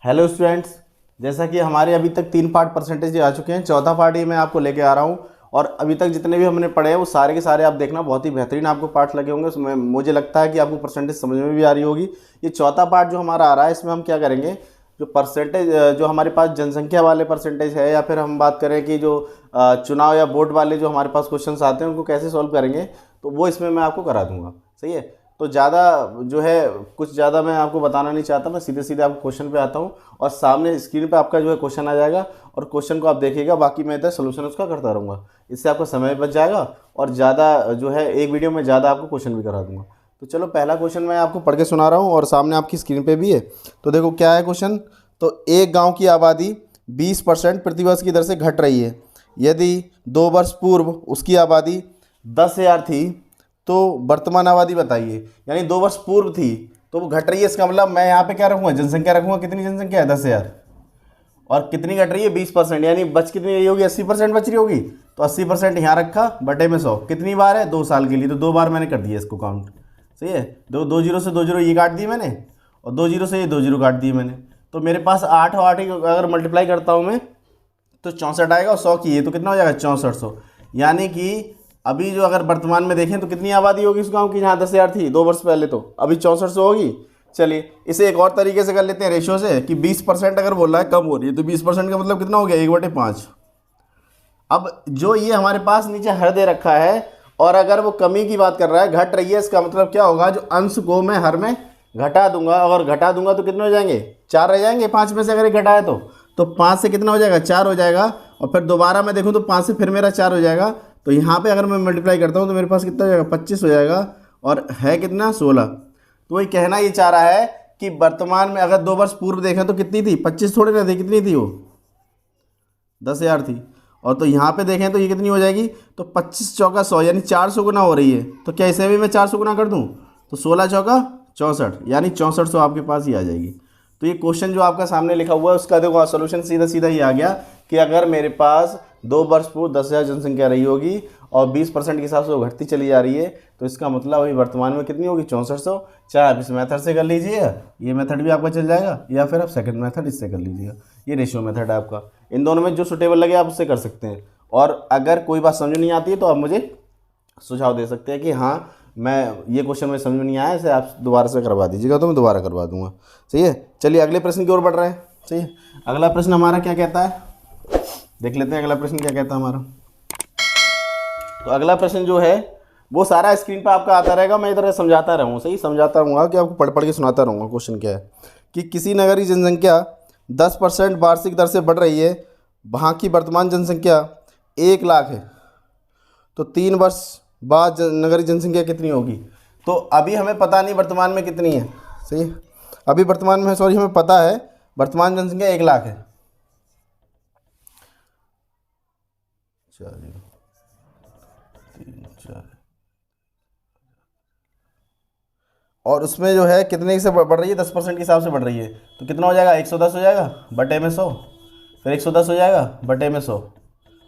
Hello students, जैसा कि हमारे अभी तक 3 पार्ट परसेंटेज आ चुके हैं, चौथा पार्ट ये मैं आपको लेके आ रहा हूँ। और अभी तक जितने भी हमने पढ़े हैं वो सारे के सारे आप देखना, बहुत ही बेहतरीन आपको पार्ट लगे होंगे। उसमें मुझे लगता है कि आपको परसेंटेज समझ में भी आ रही होगी। ये चौथा पार्ट जो हमारा आ रहा है, इसमें हम क्या करेंगे, जो परसेंटेज जो हमारे पास जनसंख्या वाले परसेंटेज है, या फिर हम बात करें कि जो चुनाव या बोर्ड वाले जो हमारे पास क्वेश्चन आते हैं उनको कैसे सॉल्व करेंगे, तो वो इसमें मैं आपको करा दूंगा। सही है। तो ज़्यादा जो है, कुछ ज़्यादा मैं आपको बताना नहीं चाहता, मैं सीधे सीधे आपको क्वेश्चन पे आता हूँ और सामने स्क्रीन पे आपका जो है क्वेश्चन आ जाएगा और क्वेश्चन को आप देखिएगा, बाकी मैं इधर सोल्यूशन उसका करता रहूँगा। इससे आपका समय बच जाएगा और ज़्यादा जो है एक वीडियो में ज़्यादा आपको क्वेश्चन भी करा दूँगा। तो चलो, पहला क्वेश्चन मैं आपको पढ़ के सुना रहा हूँ और सामने आपकी स्क्रीन पर भी है। तो देखो क्या है क्वेश्चन। तो एक गाँव की आबादी 20% प्रतिवर्ष की दर से घट रही है। यदि 2 वर्ष पूर्व उसकी आबादी 10,000 थी तो वर्तमान आबादी बताइए। यानी 2 वर्ष पूर्व थी तो वो घट रही है, इसका मतलब मैं यहाँ पे क्या रखूँगा, जनसंख्या रखूँगा। कितनी जनसंख्या है? 10,000। और कितनी घट रही है? 20%। यानी बच कितनी रही होगी? 80% बच रही होगी। तो 80% यहाँ रखा, बटे में 100। कितनी बार है? 2 साल के लिए, तो 2 बार मैंने कर दिया इसको काउंट। सही है। दो जीरो से 2 जीरो ये काट दिए मैंने, और 2 जीरो से ये 2 जीरो काट दिए मैंने। तो मेरे पास 8 और 8 अगर मल्टीप्लाई करता हूँ मैं तो 64 आएगा, और 100 की है तो कितना हो जाएगा? 6400। यानी कि अभी जो अगर वर्तमान में देखें तो कितनी आबादी होगी उस गांव की, जहाँ 10,000 थी 2 वर्ष पहले, तो अभी 6400 होगी। चलिए इसे एक और तरीके से कर लेते हैं, रेशियो से, कि 20% अगर बोल रहा है कम हो रही है तो 20% का मतलब कितना हो गया? 1/5। अब जो ये हमारे पास नीचे हर दे रखा है, और अगर वो कमी की बात कर रहा है, घट रही है, इसका मतलब क्या होगा? जो अंश को मैं हर में घटा दूंगा, अगर घटा दूंगा तो कितने हो जाएंगे? 4 रह जाएंगे 5 में से, अगर ये घटाए तो 5 से कितना हो जाएगा? 4 हो जाएगा। और फिर दोबारा मैं देखूँ तो 5 से फिर मेरा 4 हो जाएगा। तो यहाँ पे अगर मैं मल्टीप्लाई करता हूँ तो मेरे पास कितना हो जाएगा? 25 हो जाएगा। और है कितना? 16। तो वही कहना ये चाह रहा है कि वर्तमान में अगर 2 वर्ष पूर्व देखें तो कितनी थी? 25 थोड़ी ना थी, कितनी थी वो? 10,000 थी। और तो यहाँ पे देखें तो ये कितनी हो जाएगी? तो 25 चौका 100, यानी 400 गुना हो रही है। तो क्या इसे भी मैं 400 गुना कर दूँ? तो 16 चौका 64, यानी 6400 आपके पास ही आ जाएगी। तो ये क्वेश्चन जो आपका सामने लिखा हुआ है उसका देखो सोल्यूशन सीधा सीधा ही आ गया कि अगर मेरे पास 2 वर्ष पूर्व 10,000 जनसंख्या रही होगी और 20% के हिसाब से वो घटती चली जा रही है, तो इसका मतलब अभी वर्तमान में कितनी होगी? 6400। चाहे आप इस मेथड से कर लीजिएगा, ये मेथड भी आपका चल जाएगा, या फिर आप सेकंड मेथड इससे कर लीजिएगा। ये रेशियो मेथड है आपका। इन दोनों में जो सुटेबल लगे आप उससे कर सकते हैं। और अगर कोई बात समझ नहीं आती है तो आप मुझे सुझाव दे सकते हैं कि हाँ, मैं ये क्वेश्चन में समझ में नहीं आया, इसे आप दोबारा से करवा दीजिएगा, तो मैं दोबारा करवा दूंगा। सही है। चलिए अगले प्रश्न की ओर बढ़ रहे हैं। सही है। अगला प्रश्न हमारा क्या कहता है, देख लेते हैं अगला प्रश्न क्या कहता है हमारा। तो अगला प्रश्न जो है वो सारा स्क्रीन पर आपका आता रहेगा, मैं इधर समझाता रहूँगा। सही, समझाता रहूँगा कि आपको पढ़ पढ़ के सुनाता रहूँगा। क्वेश्चन क्या है कि किसी नगरीय जनसंख्या 10% वार्षिक दर से बढ़ रही है, वहाँ की वर्तमान जनसंख्या 1 लाख है, तो 3 वर्ष बाद नगरीय जनसंख्या कितनी होगी? तो अभी हमें पता नहीं वर्तमान में कितनी है। सही है। अभी वर्तमान में, सॉरी, हमें पता है वर्तमान जनसंख्या 1 लाख है। चलिए 3 4, और उसमें जो है कितने से बढ़ रही है? 10% के हिसाब से बढ़ रही है। तो कितना हो जाएगा? 110 हो जाएगा बटे में 100, फिर 110 हो जाएगा बटे में 100,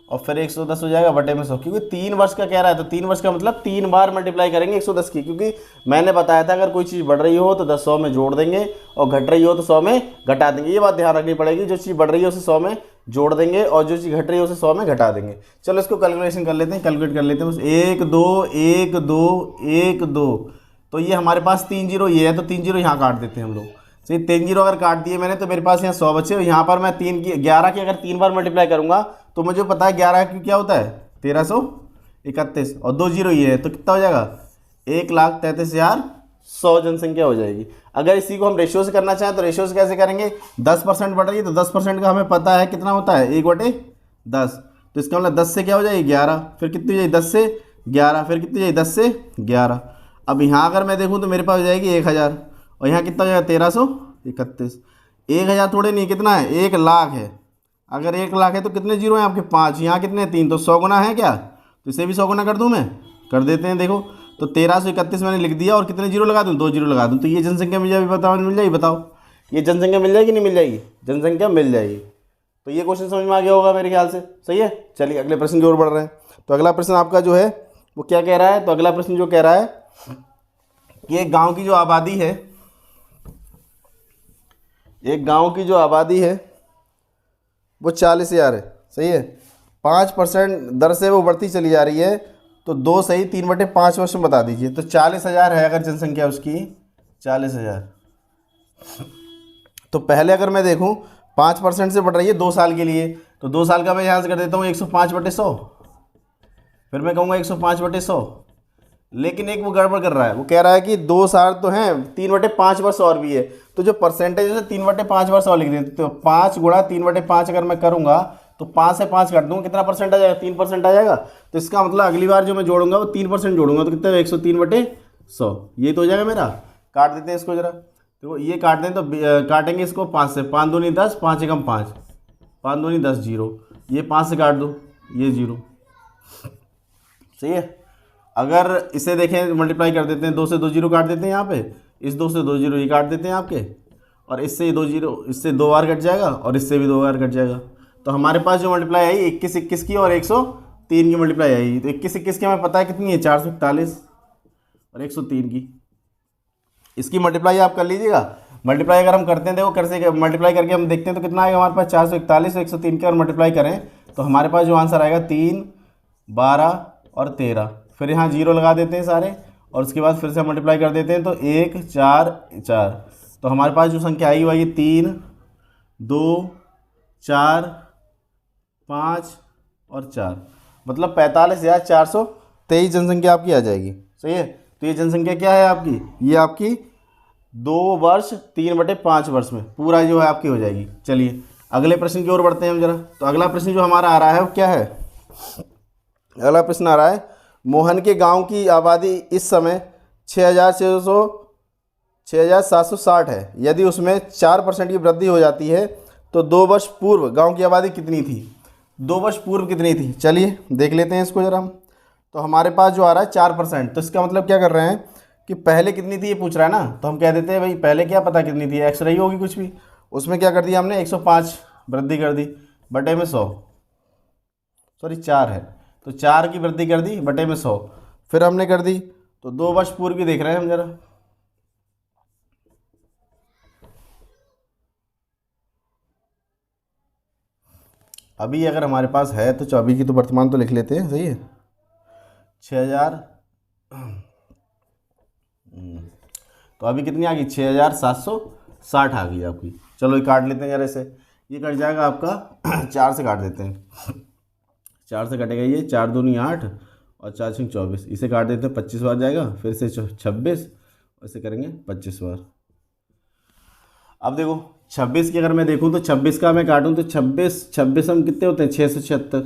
और फिर 110 हो जाएगा बटे में 100। क्योंकि 3 वर्ष का कह रहा है तो 3 वर्ष का मतलब 3 बार मल्टीप्लाई करेंगे 110 की, क्योंकि मैंने बताया था अगर कोई चीज़ बढ़ रही हो तो 10 100 में जोड़ देंगे, और घट रही हो तो 100 में घटा देंगे। ये बात ध्यान रखनी पड़ेगी, जो चीज़ बढ़ रही है उसे 100 में जोड़ देंगे और जो चीज़ घट रही है उसे 100 में घटा देंगे। चलो इसको कैलकुलेशन कर लेते हैं, कैलकुलेट कर लेते हैं बस। 1 2 1 2 1 2, तो ये हमारे पास 3 जीरो ये है, तो 3 जीरो यहाँ काट देते हैं हम लोग। सही, 3 जीरो अगर काट दिए मैंने तो मेरे पास यहाँ 100 बचे, और यहाँ पर मैं 11 की अगर 3 बार मल्टीप्लाई करूँगा तो मुझे पता है 11 की क्या होता है? 1331, और 2 जीरो ये है, तो कितना हो जाएगा? 1,33,100 जनसंख्या हो जाएगी। अगर इसी को हम रेशियो से करना चाहें तो रेशियो से कैसे करेंगे? 10% बढ़ रही है तो 10% का हमें पता है कितना होता है? 1/10। तो इसका मतलब 10 से क्या हो जाएगी? 11। फिर कितनी हो जाएगी? 10 से 11। फिर कितनी हो जाएगी? 10 से 11। अब यहाँ अगर मैं देखूँ तो मेरे पास हो जाएगी 1,000, और यहाँ कितना हो जाएगा? 1331। 1,000 थोड़े नहीं, कितना है? 1 लाख है। अगर 1 लाख है तो कितने जीरो हैं आपके? 5। यहाँ कितने? 3। तो 100 गुना है क्या? तो इसे भी 100 गुना कर दूँ मैं? कर देते हैं। देखो तो 1331 मैंने लिख दिया, और कितने जीरो लगा दूँ? 2 जीरो लगा दूँ, तो ये जनसंख्या मिल जाएगी। बताओ, मिल जाएगी? बताओ, ये जनसंख्या मिल जाएगी नहीं मिल जाएगी? जनसंख्या मिल जाएगी। तो ये क्वेश्चन समझ में आ गया होगा मेरे ख्याल से। सही है। चलिए अगले प्रश्न की ओर बढ़ रहे हैं। तो अगला प्रश्न आपका जो है वो क्या कह रहा है? तो अगला प्रश्न जो कह रहा है कि एक गाँव की जो आबादी है, एक गांव की जो आबादी है वो 40,000 है, सही है। 5% दर से वो बढ़ती चली जा रही है, तो 2 सही 3/5 वर्ष में बता दीजिए। तो 40,000 है अगर जनसंख्या उसकी 40,000, तो पहले अगर मैं देखूं 5% से बढ़ रही है 2 साल के लिए, तो 2 साल का मैं यहाँ से कर देता हूँ 105/100, फिर मैं कहूँगा 105/100। लेकिन एक वो गड़बड़ कर रहा है, वो कह रहा है कि 2 साल तो हैं, 3/5 वर्ष और भी है, तो जो परसेंटेज है 3/5 वर्ष और लिख देते, तो 5 गुणा 3/5 अगर मैं करूँगा तो 5 से 5 काट दूँगा, कितना परसेंट आ जाएगा, 3% आ जाएगा। तो इसका मतलब अगली बार जो मैं जोड़ूंगा वो 3% जोड़ूंगा, तो कितना 103/100, ये तो हो जाएगा मेरा। काट देते हैं इसको जरा, तो ये काट दें तो काटेंगे इसको 5 से, 5 दूनी 10, 5 एकम 5, 5 दूनी 10, 0, ये 5 से काट दो, ये 0, सही है। अगर इसे देखें मल्टीप्लाई कर देते हैं, 2 से 2 0 काट देते हैं यहाँ पे, इस 2 से 2 0 ये काट देते हैं आपके, और इससे 2 0, इससे 2 बार कट जाएगा और इससे भी 2 बार कट जाएगा। तो हमारे पास जो मल्टीप्लाई आई 21 की और 103 की मल्टीप्लाई आई। तो 21 की हमें पता है कितनी है, 441 और 103 की, इसकी मल्टीप्लाई आप कर लीजिएगा। मल्टीप्लाई अगर हम करते हैं, देखो कैसे मल्टीप्लाई करके हम देखते हैं तो कितना आएगा हमारे पास, 441 और 103 के और मल्टीप्लाई करें तो हमारे पास जो आंसर आएगा 3, 12 और 13। फिर यहाँ 0 लगा देते हैं सारे, और उसके बाद फिर से मल्टीप्लाई कर देते हैं तो 1, 4, 4। तो हमारे पास जो संख्या आई वो आई 3, 2, 4, 5 और 4, मतलब 45,423 जनसंख्या आपकी आ जाएगी, सही है। तो ये जनसंख्या क्या है आपकी, ये आपकी 2 वर्ष 3/5 वर्ष में पूरा जो है आपकी हो जाएगी। चलिए अगले प्रश्न की ओर बढ़ते हैं हम जरा। तो अगला प्रश्न जो हमारा आ रहा है वो क्या है, अगला प्रश्न आ रहा है, मोहन के गांव की आबादी इस समय 6,760 है, यदि उसमें 4% की वृद्धि हो जाती है तो 2 वर्ष पूर्व गांव की आबादी कितनी थी, 2 वर्ष पूर्व कितनी थी। चलिए देख लेते हैं इसको जरा हम। तो हमारे पास जो आ रहा है 4%, तो इसका मतलब क्या कर रहे हैं कि पहले कितनी थी ये पूछ रहा है ना, तो हम कह देते हैं भाई पहले क्या पता कितनी थी, एक्स रही होगी कुछ भी, उसमें क्या कर दिया हमने 105 वृद्धि कर दी बटे में 100, सॉरी 4 है, तो 4 की वृद्धि कर दी बटे में 100, फिर हमने कर दी तो 2 वर्ष पूर्व की देख रहे हैं हम जरा। अभी अगर हमारे पास है तो 24 की तो वर्तमान तो लिख लेते हैं, सही है। 6,000, तो अभी कितनी आ गई, 6,760 आ गई आपकी। चलो ये काट लेते हैं यार, ऐसे ये कट जाएगा आपका 4 से काट देते हैं, 4 से कटेगा ये, 4 दूनी 8 और 4 छंग 24, इसे काट देते हैं 25 बार जाएगा, फिर से 26, और इसे करेंगे 25 बार। अब देखो 26 की अगर मैं देखूँ तो 26 का मैं काटूँ तो 26 हम कितने होते हैं, 676,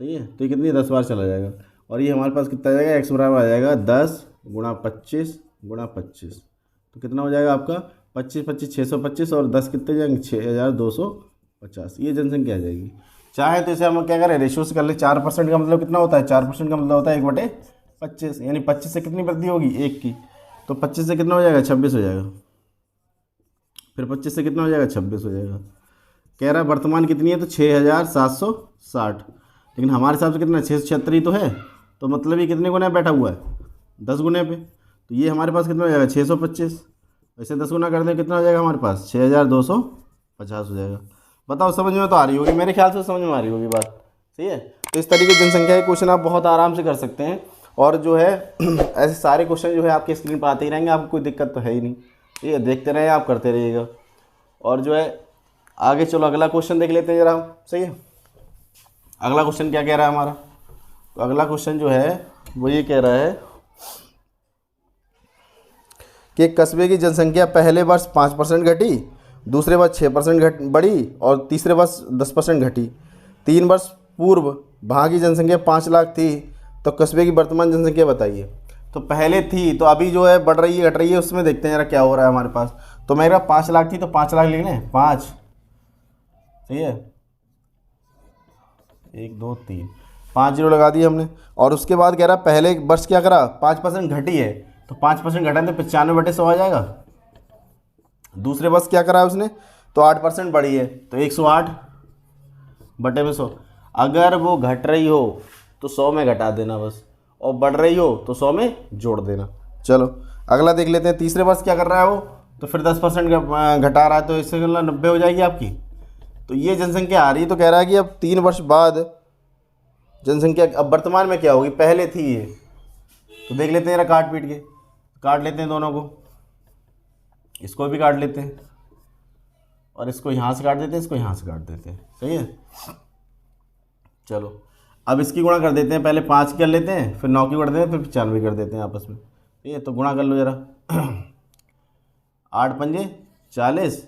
सही है। तो ये कितनी 10 बार चला जाएगा, और ये हमारे पास कितना आ जाएगा, एक्स बराबर आ जाएगा 10 गुणा 25 गुणा 25, तो कितना हो जाएगा आपका 25 25 625, और 10 कितने जाएंगे 6,250, ये जनसंख्या आ जाएगी। चाहे तो इसे हम क्या करें, रेशियो से कर ले। 4% का मतलब कितना होता है, 4% का मतलब होता है 1/25, यानी 25 से कितनी वृद्धि होगी, 1 की, तो 25 से कितना हो जाएगा, 26 हो जाएगा, फिर 25 से कितना हो जाएगा, 26 हो जाएगा। कह रहा है वर्तमान कितनी है, तो 6,760, लेकिन हमारे हिसाब से कितना 676 ही तो है, तो मतलब ये कितने गुना बैठा हुआ है, 10 गुने पे, तो ये हमारे पास कितना हो जाएगा 625, ऐसे 10 गुना कर दें कितना हो जाएगा हमारे पास 6,250 हो जाएगा। बताओ समझ में तो आ रही होगी, मेरे ख्याल से समझ में आ रही होगी बात, सही है। तो इस तरीके की जनसंख्या के क्वेश्चन आप बहुत आराम से कर सकते हैं, और जो है ऐसे सारे क्वेश्चन जो है आपके स्क्रीन पर आते ही रहेंगे, आपको कोई दिक्कत तो है ही नहीं, ठीक है। देखते रहें, आप करते रहिएगा, और जो है आगे चलो अगला क्वेश्चन देख लेते हैं जरा हम, सही है। अगला क्वेश्चन क्या कह रहा है हमारा, तो अगला क्वेश्चन जो है वो ये कह रहा है कि कस्बे की जनसंख्या पहले वर्ष 5% घटी, दूसरे वर्ष 6% बढ़ी, और तीसरे वर्ष 10% घटी। 3 वर्ष पूर्व वहाँ की जनसंख्या 5 लाख थी, तो कस्बे की वर्तमान जनसंख्या बताइए। तो पहले थी, तो अभी जो है बढ़ रही है घट रही है, उसमें देखते हैं जरा क्या हो रहा है हमारे पास। तो मेरा 5 लाख थी, तो 5 लाख लिख लें, 5, सही है, 1 2 3, 5 0 लगा दिए हमने। और उसके बाद कह रहा पहले वर्ष क्या करा, 5% घटी है, तो 5% घटा तो 95/100 आ जाएगा। दूसरे वर्ष क्या करा उसने, तो 8% बढ़ी है, तो 108/100। अगर वो घट रही हो तो 100 में घटा देना बस, और बढ़ रही हो तो 100 में जोड़ देना। चलो अगला देख लेते हैं। तीसरे वर्ष क्या कर रहा है तो फिर 10% घटा रहा है, तो इससे 90 हो जाएगी आपकी। तो ये जनसंख्या आ रही है। तो कह रहा है कि अब 3 वर्ष बाद जनसंख्या अब वर्तमान में क्या होगी, पहले थी ये। तो देख लेते हैं जरा, काट पीट के काट लेते हैं दोनों को, इसको भी काट लेते हैं और इसको यहाँ से काट देते हैं, इसको यहाँ से काट देते हैं। सही है, चलो अब इसकी गुणा कर देते हैं। पहले 5 कर लेते हैं, फिर 9 की कर देते हैं, फिर 95 कर देते हैं आपस में। ठीक है, तो गुणा कर लो जरा। 8 पंजे 40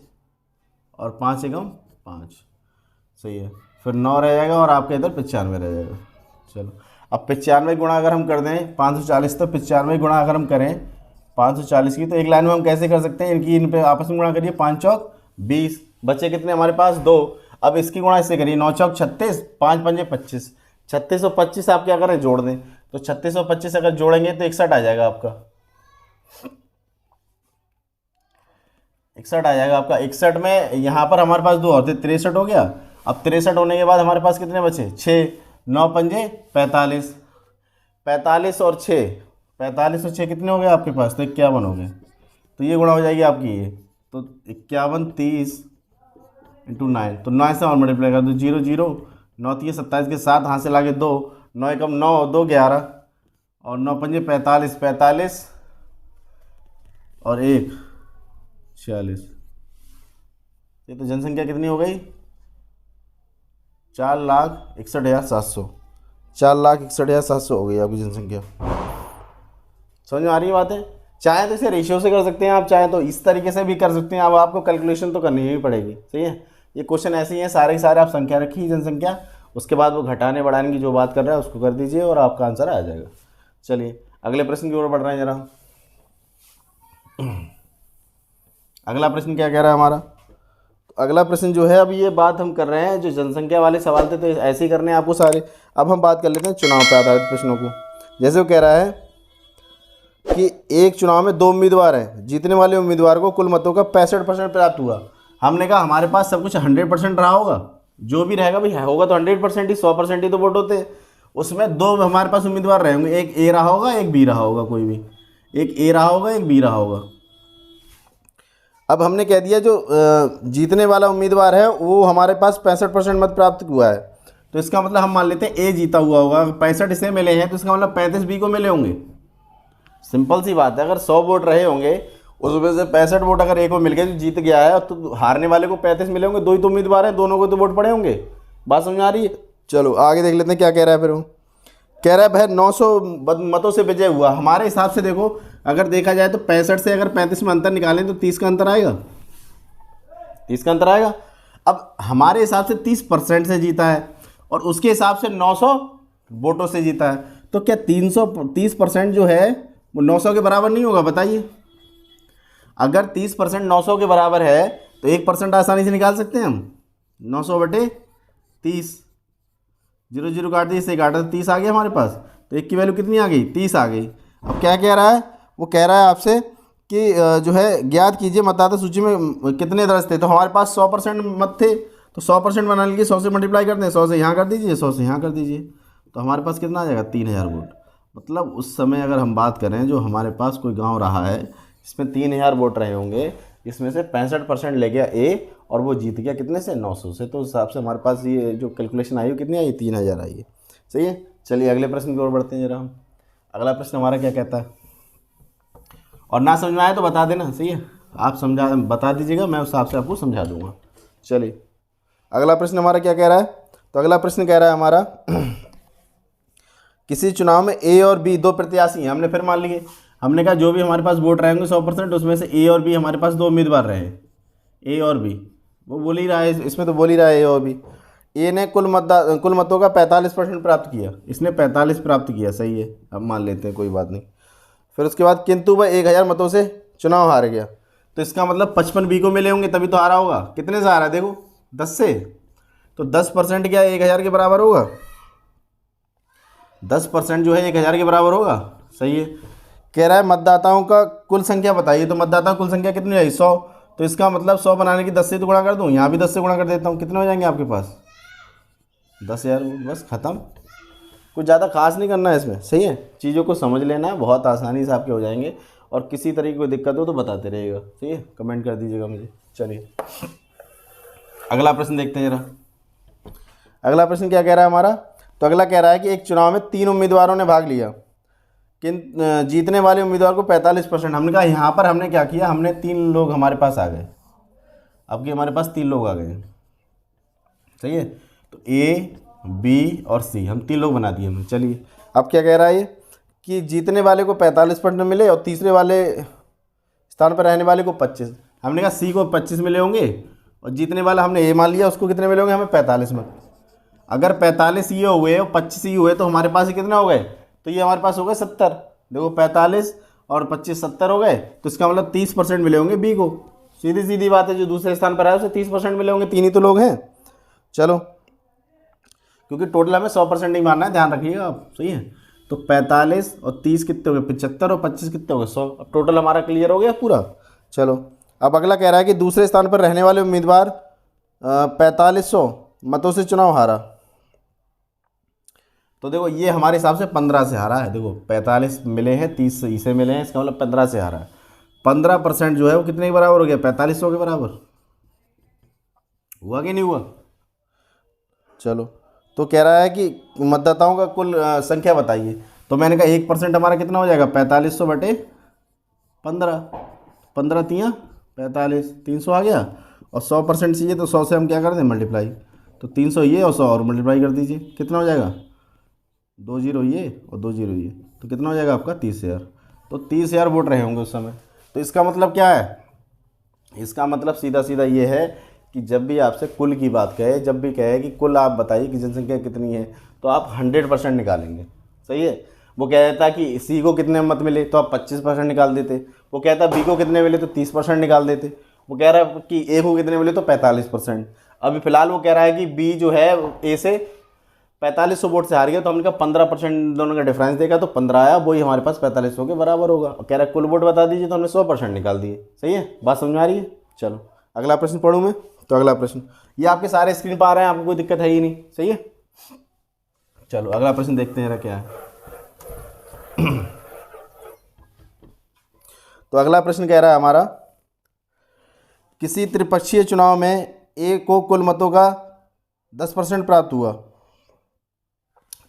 और 5 एकम 5। सही है, फिर 9 रह जाएगा और आपके इधर 95 रह जाएगा। चलो अब 95 गुणा अगर हम कर दें 540, तो 95 गुणा अगर हम करें 540 की, तो एक लाइन में हम कैसे कर सकते हैं, इनकी इन पे आपस में गुणा करिए। 5 चौक 20, बच्चे कितने हमारे पास 2। अब इसकी गुणा इससे करिए, 9 चौक 36, 5 पंजे 25, 36 और 25 आप क्या करें, जोड़ दें। तो 36 और 25 अगर जोड़ेंगे तो 61 आ जाएगा आपका, 61 आ जाएगा आपका। 61 में यहाँ पर हमारे पास 2 होते, 63 हो गया। अब 63 होने के बाद हमारे पास कितने बचे, 6, 9 पंजे 45, 45 और 6, 45 और 6 कितने हो गए आपके पास, तो 51 हो गए। तो ये गुणा हो जाएगी आपकी ये, तो 51 30 इंटू 9, तो 9 से और मल्टीप्लाई कर दो, 0 0, 9 3 27 के 7 हाथ से लाके 2, 9 एकम 9, 2 11 और 9 पंजे 45, 45 और 1 46। ये तो जनसंख्या कितनी हो गई, 4,61,700, 4,61,700 हो गई आपकी जनसंख्या। समझ में आ रही है बातें। चाहे तो इसे रेशियो से कर सकते हैं आप, चाहे तो इस तरीके से भी कर सकते हैं। अब आपको कैलकुलेशन तो करनी ही पड़ेगी। सही है, ये क्वेश्चन ऐसे ही है सारे के सारे। आप संख्या रखिए जनसंख्या, उसके बाद वो घटाने बढ़ाने की जो बात कर रहा है उसको कर दीजिए और आपका आंसर आ जाएगा। चलिए अगले प्रश्न की ओर बढ़ रहे हैं जरा। अगला प्रश्न क्या कह रहा है हमारा, तो अगला प्रश्न जो है, अब ये बात हम कर रहे हैं जो जनसंख्या वाले सवाल थे, तो ऐसे ही करने हैं आपको सारे। अब हम बात कर लेते हैं चुनाव पर आधारित प्रश्नों को। जैसे वो कह रहा है कि एक चुनाव में 2 उम्मीदवार हैं, जीतने वाले उम्मीदवार को कुल मतों का 65% प्राप्त हुआ। हमने कहा हमारे पास सब कुछ 100% रहा होगा, जो भी रहेगा भाई होगा तो 100% ही, 100% ही तो वोट होते हैं। उसमें 2 हमारे पास उम्मीदवार रहे होंगे, एक ए रहा होगा एक बी रहा होगा, कोई भी एक ए रहा होगा एक बी रहा होगा। अब हमने कह दिया जो जीतने वाला उम्मीदवार है वो हमारे पास 65% मत प्राप्त हुआ है, तो इसका मतलब हम मान लेते हैं ए जीता हुआ होगा। 65 इसे मिले हैं तो इसका मतलब 35 बी को मिले होंगे। सिंपल सी बात है, अगर 100 वोट रहे होंगे उसमें से 65 वोट अगर ए को मिल गए जो जीत गया है, तो हारने वाले को 35 मिले होंगे। 2 ही तो उम्मीदवार हैं, दोनों को तो वोट पड़े होंगे। बात समझ आ रही है। चलो आगे देख लेते हैं क्या कह रहा है। फिर वो कह रहा है भाई 900 मतों से विजय हुआ। हमारे हिसाब से देखो, अगर देखा जाए तो 65 से अगर 35 में अंतर निकालें तो 30 का अंतर आएगा, 30 का अंतर आएगा। अब हमारे हिसाब से 30% से जीता है और उसके हिसाब से 900 वोटों से जीता है, तो क्या 330% जो है वो 900 के बराबर नहीं होगा, बताइए। अगर 30% 900 के बराबर है तो 1% आसानी से निकाल सकते हैं हम। 900 बटे 30, 0 0 काट दिए, इससे काटा तो 30 आ गया हमारे पास। तो एक की वैल्यू कितनी आ गई, 30 आ गई। अब क्या कह रहा है, वो कह रहा है आपसे कि जो है ज्ञात कीजिए मतदाता सूची में कितने दर्ज थे। तो हमारे पास 100% मत थे, तो 100% बना लीजिए, 100 से मल्टीप्लाई कर दें, 100 से यहाँ कर दीजिए, 100 से यहाँ कर दीजिए, तो हमारे पास कितना आ जाएगा, 3000 वोट। मतलब उस समय अगर हम बात करें जो हमारे पास कोई गांव रहा है इसमें 3000 वोट रहे होंगे, इसमें से 65% ले गया ए और वो जीत गया कितने से, 900 से। तो उस हिसाब से हमारे पास ये जो कैलकुलेशन आई कितनी आई, 3000 आई है। सही है, चलिए अगले प्रश्न की ओर बढ़ते हैं जरा हम। अगला प्रश्न हमारा क्या कहता है, और ना समझ में आए तो बता देना। सही है, आप बता दीजिएगा, मैं उस हिसाब से आपको समझा दूंगा। चलिए अगला प्रश्न हमारा क्या कह रहा है, तो अगला प्रश्न कह रहा है हमारा किसी चुनाव में ए और बी 2 प्रत्याशी हैं। हमने फिर मान लिए, हमने कहा जो भी हमारे पास वोट रहेंगे 100%, उसमें से ए और बी हमारे पास 2 उम्मीदवार रहे, ए और बी। वो बोल ही रहा है, इसमें तो बोल ही रहा है ए और बी। ए ने कुल मतों का 45% प्राप्त किया, इसने 45 प्राप्त किया। सही है, अब मान लेते हैं, कोई बात नहीं। फिर उसके बाद किंतु वह 1000 मतों से चुनाव हार गया, तो इसका मतलब 55 बी को मिले होंगे तभी तो हारा होगा। कितने से हारा है, देखो 10 से, तो 10% क्या 1000 के बराबर होगा, 10% जो है 1000 के बराबर होगा। सही है, कह रहा है मतदाताओं का कुल संख्या बताइए, तो मतदाताओं कुल संख्या कितनी आई, 100। तो इसका मतलब 100 बनाने की 10 से तो गुणा कर दूँ, यहाँ भी 10 से गुणा कर देता हूँ, कितने हो जाएंगे आपके पास, 10,000। बस ख़त्म, कुछ ज़्यादा खास नहीं करना है इसमें। सही है, चीज़ों को समझ लेना है, बहुत आसानी से आपके हो जाएंगे और किसी तरीके की कोई दिक्कत हो तो बताते रहिएगा, ठीक है, कमेंट कर दीजिएगा मुझे। चलिए अगला प्रश्न देखते हैं जरा। अगला प्रश्न क्या कह रहा है हमारा, तो अगला कह रहा है कि एक चुनाव में 3 उम्मीदवारों ने भाग लिया, किन जीतने वाले उम्मीदवार को 45%। हमने कहा यहाँ पर हमने क्या किया, हमने 3 लोग हमारे पास आ गए, अब कि हमारे पास 3 लोग आ गए, सही है। तो ए, बी और सी, हम 3 लोग बना दिए हमने। चलिए अब क्या कह रहा है ये कि जीतने वाले को 45% मिले और तीसरे वाले स्थान पर रहने वाले को 25। हमने कहा सी को 25 मिले होंगे और जीतने वाला हमने ए मान लिया, उसको कितने मिले होंगे, हमें 45 में। अगर 45 ये हुए और 25 ये हुए तो हमारे पास ये कितना हो गए, तो ये हमारे पास हो गए 70। देखो 45 और 25 70 हो गए, तो इसका मतलब 30% मिले होंगे बी को। सीधी सीधी बात है, जो दूसरे स्थान पर है उसे 30% मिले होंगे, 3 ही तो लोग हैं। चलो क्योंकि टोटल हमें 100% ही मानना है, ध्यान रखिएगा आप, सही है। तो 45 और 30 कितने हो गए, 75 और 25 कितने हो गए, 100। अब टोटल हमारा क्लियर हो गया पूरा। चलो अब अगला कह रहा है कि दूसरे स्थान पर रहने वाले उम्मीदवार 4500 मतों से चुनाव हारा। तो देखो ये हमारे हिसाब से 15 से हारा है। देखो 45 मिले हैं, 30 इसे मिले हैं, इसका मतलब 15 से हारा है। 15% जो है वो कितने के बराबर हो गया, 4500 के बराबर हुआ कि नहीं हुआ। चलो तो कह रहा है कि मतदाताओं का कुल संख्या बताइए। तो मैंने कहा 1% हमारा कितना हो जाएगा, 4500 बटे 15, 15 तियाँ 45, 300 आ गया। और 100% चाहिए तो 100 से हम क्या कर दें, मल्टीप्लाई। तो 300 ये और 100 और मल्टीप्लाई कर दीजिए, कितना हो जाएगा, 2 जीरो ये और 2 जीरो ये, तो कितना हो जाएगा आपका 30,000। तो 30,000 वोट रहे होंगे उस समय। तो इसका मतलब क्या है, इसका मतलब सीधा सीधा ये है कि जब भी आपसे कुल की बात कहे, जब भी कहे कि कुल आप बताइए कि जनसंख्या कितनी है, तो आप 100% निकालेंगे, सही है। वो कह देता कि सी को कितने मत मिले तो आप 25% निकाल देते। वो कहता बी को कितने मिले तो 30% निकाल देते। वो कह रहा है कि ए को कितने मिले तो 45%। अभी फिलहाल वो कह रहा है कि बी जो है ए से 4500 वोट से हार गया, तो हमने कहा 15% दोनों का डिफरेंस देखा तो 15 आया, वही हमारे पास 4500 के बराबर होगा। और कह रहा है कुल वोट बता दीजिए, तो हमने 100% निकाल दिए, सही है, बात समझ में आ रही है। चलो अगला प्रश्न पढ़ूँ मैं। तो अगला प्रश्न ये आपके सारे स्क्रीन पर आ रहे हैं, आपको कोई दिक्कत है ही नहीं, सही है। चलो अगला प्रश्न देखते हैं क्या है। तो अगला प्रश्न कह रहा है हमारा, किसी त्रिपक्षीय चुनाव में ए को कुल मतों का 10% प्राप्त हुआ।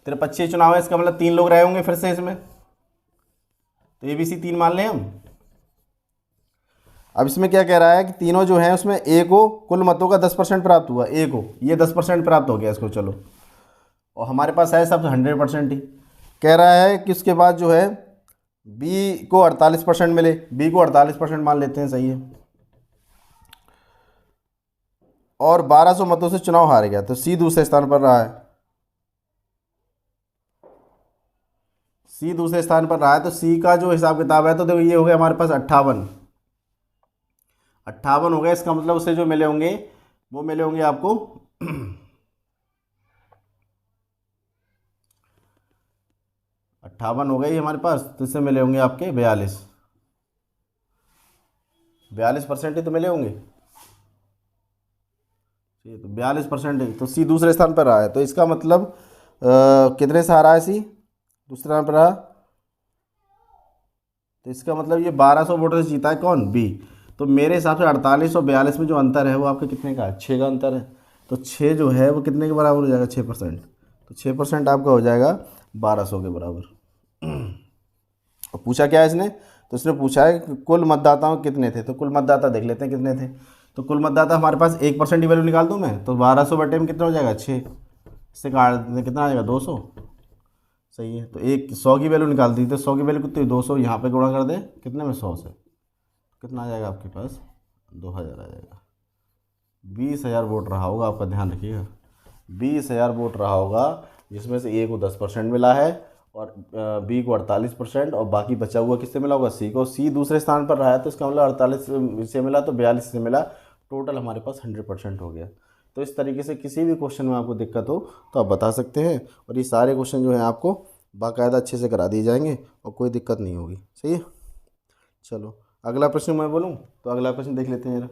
त्रिपक्षीय चुनाव है, इसका मतलब 3 लोग रहे होंगे फिर से इसमें, तो ए बी सी 3 मान लें हम। अब इसमें क्या कह रहा है कि तीनों जो हैं उसमें ए को कुल मतों का 10% प्राप्त हुआ, ए को ये 10% प्राप्त हो गया इसको। चलो और हमारे पास है सब 100% ही। कह रहा है कि उसके बाद जो है बी को 48% मिले, बी को 48% मान लेते हैं, सही है। और 1200 मतों से चुनाव हार गया, तो सी दूसरे स्थान पर रहा है। सी दूसरे स्थान पर रहा है, तो सी का जो हिसाब किताब है, तो देखो ये हो गया हमारे पास 58 हो गया। इसका मतलब उससे जो मिले होंगे वो मिले होंगे आपको 58 हो गई हमारे पास, तो इससे मिले होंगे आपके 42% ही तो मिले होंगे। ठीक है, तो 42% तो सी दूसरे स्थान पर रहा है। तो इसका मतलब कितने से हारा है सी, दूसरे स्थान पर रहा। तो इसका मतलब ये 1200 वोटों से जीता है कौन, बी। तो मेरे हिसाब से 48 और 42 में जो अंतर है वो आपके कितने का है, 6 का अंतर है। तो 6 जो है वो कितने के बराबर हो जाएगा, 6%। तो 6% आपका हो जाएगा 1200 के बराबर। और पूछा क्या है इसने, तो इसने पूछा है कि कुल मतदाताओं कितने थे। तो कुल मतदाता देख लेते हैं कितने थे। तो कुल मतदाता हमारे पास 1% की वैल्यू निकाल दूँ मैं, तो 1200 बटे में कितना हो जाएगा, 6। इससे काट कितना आ जाएगा, 200, सही है। तो 100 की वैल्यू निकाल दी, तो 100 की वैल्यू कितनी, 200 यहाँ पे गुणा कर दे कितने में, 100 से, कितना आ जाएगा आपके पास, 2000 आ जाएगा। 20,000 वोट रहा होगा, आपका ध्यान रखिएगा, 20,000 वोट रहा होगा, जिसमें से ए को 10% मिला है और बी को 48% और बाकी बचा हुआ किससे मिला होगा, सी को। सी दूसरे स्थान पर रहा है, तो इसका मतलब 48 से मिला तो 42 से मिला, टोटल हमारे पास 100% हो गया। तो इस तरीके से किसी भी क्वेश्चन में आपको दिक्कत हो तो आप बता सकते हैं, और ये सारे क्वेश्चन जो हैं आपको बाकायदा अच्छे से करा दिए जाएंगे और कोई दिक्कत नहीं होगी, सही है। चलो अगला प्रश्न मैं बोलूँ, तो अगला प्रश्न देख लेते हैं जरा।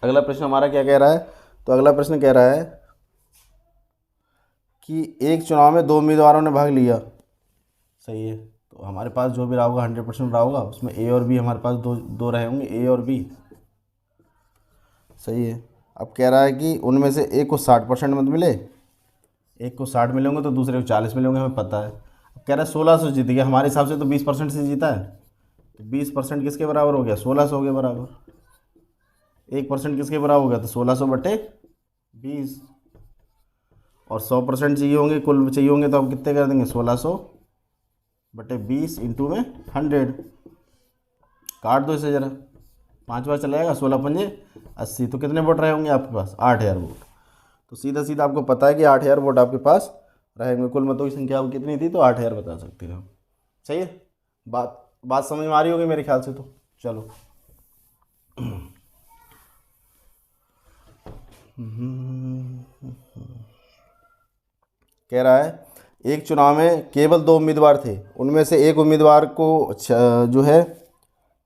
अगला प्रश्न हमारा क्या कह रहा है, तो अगला प्रश्न कह रहा है कि एक चुनाव में 2 उम्मीदवारों ने भाग लिया, सही है, तो हमारे पास जो भी रहा होगा 100% रहा होगा, उसमें ए और बी हमारे पास दो रहे होंगे, ए और बी, सही है। अब कह रहा है कि उनमें से एक को 60% मत मिले, एक को 60 मिले होंगे तो दूसरे को 40 मिले होंगे, हमें पता है। अब कह रहा है 1600 जीत गया, हमारे हिसाब से तो 20% से जीता है, तो 20% किसके बराबर हो गया, 1600 के बराबर। 1% किसके बराबर हो गया, तो 1600/20, और 100% चाहिए होंगे, कुल चाहिए होंगे, तो हम कितने कर देंगे, 1600/20 इंटू में 100। काट दो इसे ज़रा, 5 बार चला जाएगा, 16×5 = 80, तो कितने वोट रहे होंगे आपके पास, 8000 वोट। तो सीधा सीधा आपको पता है कि 8000 वोट आपके पास रहेंगे। कुल मतों की संख्या कितनी थी, तो 8000 बता सकते हो। सही है, बात समझ में आ रही होगी मेरे ख्याल से। तो चलो कह रहा है एक चुनाव में केवल 2 उम्मीदवार थे, उनमें से एक उम्मीदवार को जो है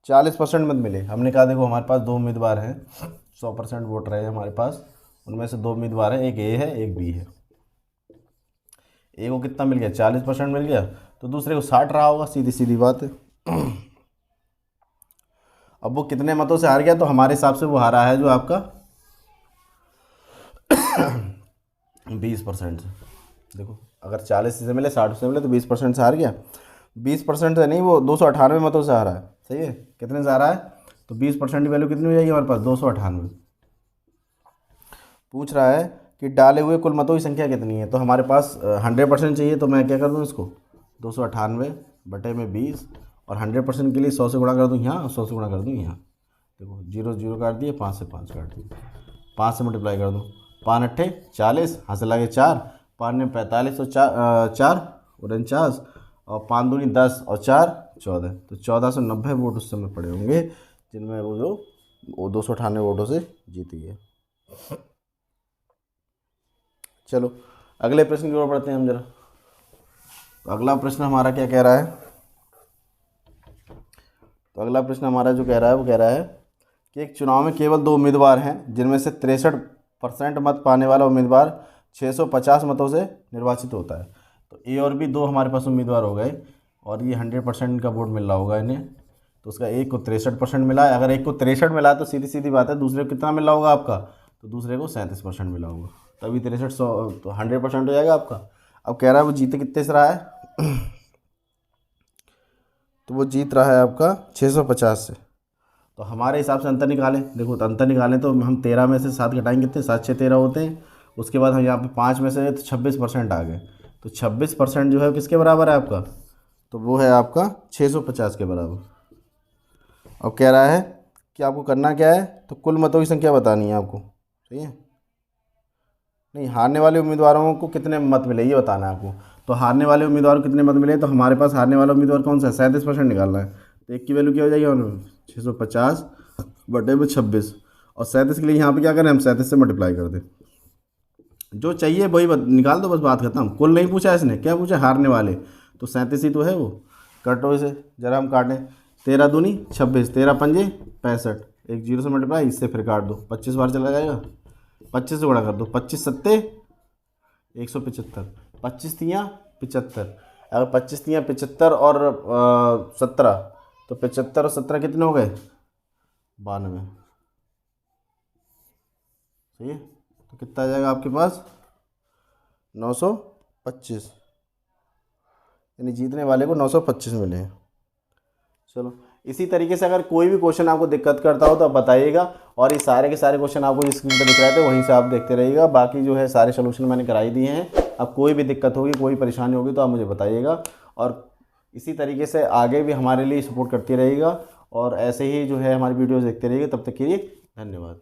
40% मत मिले। हमने कहा देखो हमारे पास 2 उम्मीदवार हैं, 100% वोट रहे हैं हमारे पास, उनमें से 2 उम्मीदवार हैं, एक ए है एक बी है। ए को कितना मिल गया, 40% मिल गया, तो दूसरे को 60 रहा होगा, सीधी सीधी बात है। अब वो कितने मतों से हार गया, तो हमारे हिसाब से वो हारा है जो आपका 20% से। देखो अगर 40 से मिले, 60 से मिले, तो 20% से हार गया। 20% से नहीं, वो 298 मतों से हारा है, सही है। कितने से हारा है, तो 20% की वैल्यू कितनी हो जाएगी हमारे पास, 298। पूछ रहा है कि डाले हुए कुल मतों की संख्या कितनी है, तो हमारे पास 100% चाहिए, तो मैं क्या कर दूँ इसको 298/20, और 100% के लिए 100 से गुणा कर दूँ यहाँ, 100 से गुणा कर दूँ यहाँ। देखो 0 0 काट दिए, 5 से 5 काट दिए, 5 से मल्टीप्लाई कर दूँ, 5 8 40, हाथ से लगे 4, 5 9 45, और 4 और 49, और 5 दूनी 10, और 4 14, तो 1490 वोट उस समय पड़े होंगे, जिनमें वो 298 वोटों से जीती है। चलो अगले प्रश्न की ओर बढ़ते हैं हम जरा। तो अगला प्रश्न हमारा क्या कह रहा है, तो अगला प्रश्न हमारा जो कह रहा है वो कह रहा है कि एक चुनाव में केवल 2 उम्मीदवार हैं, जिनमें से 63% मत पाने वाला उम्मीदवार 650 मतों से निर्वाचित होता है। तो ए और बी 2 हमारे पास उम्मीदवार हो गए, और ये 100% का वोट मिल रहा होगा इन्हें, तो उसका एक को 63% मिला है। अगर एक को 63 मिला तो सीधी सीधी बात है दूसरे को कितना मिल रहा होगा आपका, तो दूसरे को 37% मिला होगा, तभी 63 100 तो 100% हो जाएगा आपका। अब कह रहा है वो जीते कितने से रहा है, तो वो जीत रहा है आपका 650 से। तो हमारे हिसाब से अंतर निकालें, देखो तो अंतर निकालें तो हम 13 में से 7 घटाएंगे, कितने, 7 6 13 होते हैं। उसके बाद हम यहाँ पे 5 में से तो 26% आ गए, तो 26% जो है किसके बराबर है आपका, तो वो है आपका 650 के बराबर। अब कह रहा है कि आपको करना क्या है, तो कुल मतों की संख्या बतानी है आपको, सही है। नहीं, हारने वाले उम्मीदवारों को कितने मत मिले ये बताना है आपको। तो हारने वाले उम्मीदवार को कितने मत मिले, तो हमारे पास हारने वाला उम्मीदवार कौन सा है, 37% निकालना है। तो एक की वैल्यू क्या हो जाएगी, 650/26, और 37 के लिए यहाँ पे क्या करें, हम 37 से मल्टीप्लाई कर दें, जो चाहिए वही निकाल दो, बस बात खत्म। कुल नहीं पूछा इसने, क्या पूछा, हारने वाले, तो 37 ही तो है वो। कटो इसे जरा, हम काटें, 13 दूनी 26, 13 पंजे 65, एक 0 से मल्टीप्लाई, इससे फिर काट दो, 25 बार चला जाएगा, 25 से गुणा कर दो, 25 सत्ते 175, 25 तियाँ 75, अगर 25 तियाँ 75 और 17, तो 75 और 17 कितने हो गए, 92, सही है। तो कितना आ जाएगा आपके पास, 925, यानी जीतने वाले को 925 मिले हैं। चलो इसी तरीके से अगर कोई भी क्वेश्चन आपको दिक्कत करता हो तो आप बताइएगा, और ये सारे के सारे क्वेश्चन आपको जिस स्क्रीन पर दिख रहे थे वहीं से आप देखते रहिएगा। बाकी जो है सारे सोल्यूशन मैंने कराई दिए हैं। अब कोई भी दिक्कत होगी, कोई परेशानी होगी तो आप मुझे बताइएगा, और इसी तरीके से आगे भी हमारे लिए सपोर्ट करती रहिएगा, और ऐसे ही जो है हमारी वीडियोज़ देखते रहिएगा। तब तक के लिए धन्यवाद।